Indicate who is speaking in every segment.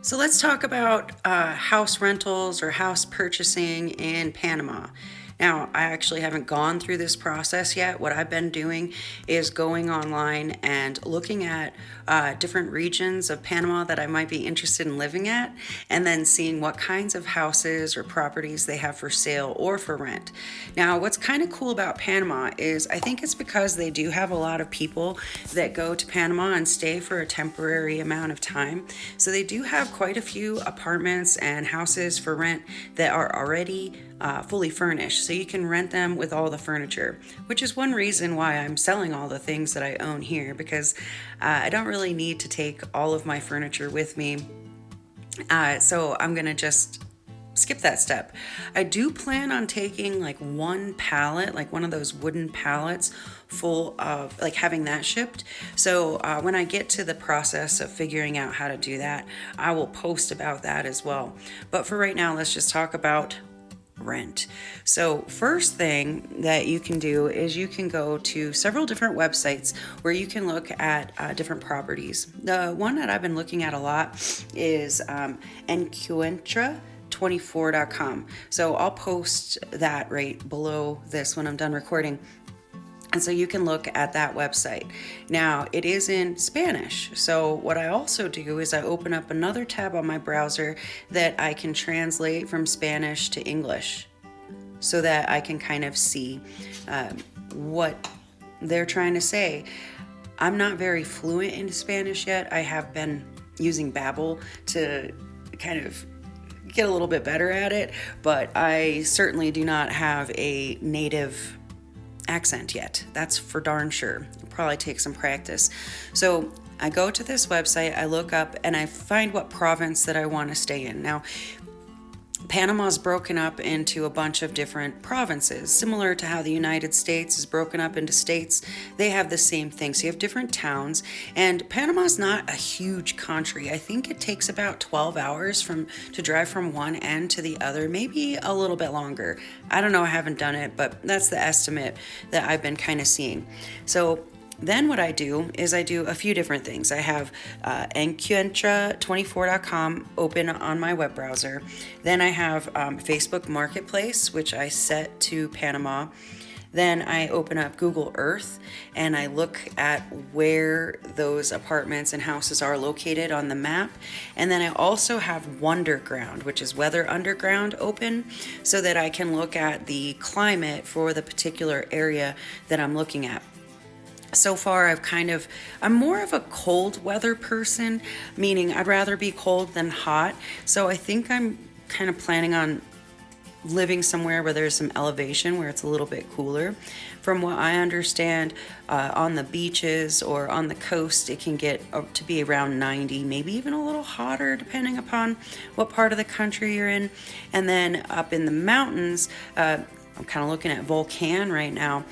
Speaker 1: So let's talk about house rentals or house purchasing in Panama. Now, I actually haven't gone through this process yet. What I've been doing is going online and looking at different regions of Panama that I might be interested in living at, and then seeing what kinds of houses or properties they have for sale or for rent. Now, what's kind of cool about Panama is I think it's because they do have a lot of people that go to Panama and stay for a temporary amount of time. So they do have quite a few apartments and houses for rent that are already fully furnished, so you can rent them with all the furniture, which is one reason why I'm selling all the things that I own here, because I don't really need to take all of my furniture with me. So I'm gonna just skip that step. I do plan on taking like one pallet, like one of those wooden pallets full of, like having that shipped. So when I get to the process of figuring out how to do that, I will post about that as well. But for right now, let's just talk about rent. So first thing that you can do is you can go to several different websites where you can look at different properties. The one that I've been looking at a lot is Encuentra24.com. So I'll post that right below this when I'm done recording. And so you can look at that website. Now, it is in Spanish. So what I also do is I open up another tab on my browser that I can translate from Spanish to English so that I can kind of see what they're trying to say. I'm not very fluent in Spanish yet. I have been using Babbel to kind of get a little bit better at it, but I certainly do not have a native accent yet. That's for darn sure. It'll probably take some practice. So I go to this website, I look up, and I find what province that I want to stay in. Now, Panama's broken up into a bunch of different provinces, similar to how the United States is broken up into states. They have the same thing. So you have different towns, and Panama's not a huge country. I think it takes about 12 hours to drive from one end to the other, maybe a little bit longer. I don't know, I haven't done it, but that's the estimate that I've been kind of seeing. So then what I do is I do a few different things. I have Encuentra24.com open on my web browser. Then I have Facebook Marketplace, which I set to Panama. Then I open up Google Earth and I look at where those apartments and houses are located on the map. And then I also have Wonderground, which is Weather Underground, open so that I can look at the climate for the particular area that I'm looking at. So far, I'm more of a cold weather person, meaning I'd rather be cold than hot. So I think I'm kind of planning on living somewhere where there's some elevation, where it's a little bit cooler. From what I understand, on the beaches or on the coast, it can get up to be around 90, maybe even a little hotter, depending upon what part of the country you're in. And then up in the mountains, I'm kind of looking at Volcan right now.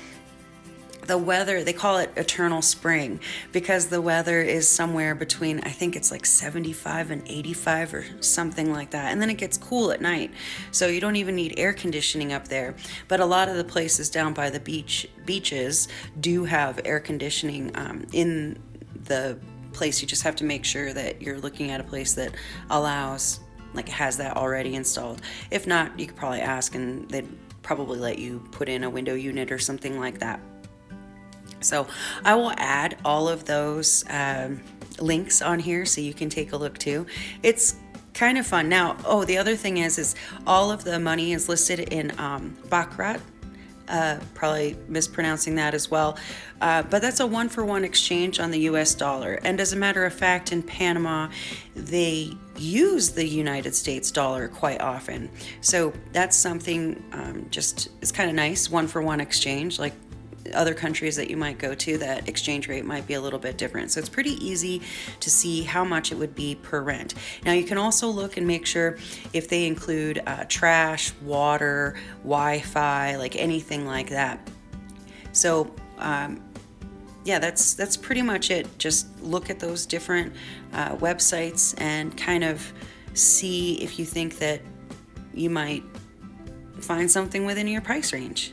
Speaker 1: The weather, they call it eternal spring because the weather is somewhere between, I think it's like 75 and 85 or something like that. And then it gets cool at night. So you don't even need air conditioning up there. But a lot of the places down by the beaches do have air conditioning in the place. You just have to make sure that you're looking at a place that allows, like, has that already installed. If not, you could probably ask and they'd probably let you put in a window unit or something like that. So I will add all of those links on here so you can take a look too. It's kind of fun. Now, the other thing is all of the money is listed in Baccarat. Probably mispronouncing that as well. But that's a 1-for-1 exchange on the US dollar. And as a matter of fact, in Panama, they use the United States dollar quite often. So that's something it's kind of nice, 1-for-1 exchange. Like other countries that you might go to, that exchange rate might be a little bit different. So it's pretty easy to see how much it would be per rent. Now you can also look and make sure if they include trash, water, Wi-Fi, like anything like that. So yeah, that's pretty much it. Just look at those different websites and kind of see if you think that you might find something within your price range.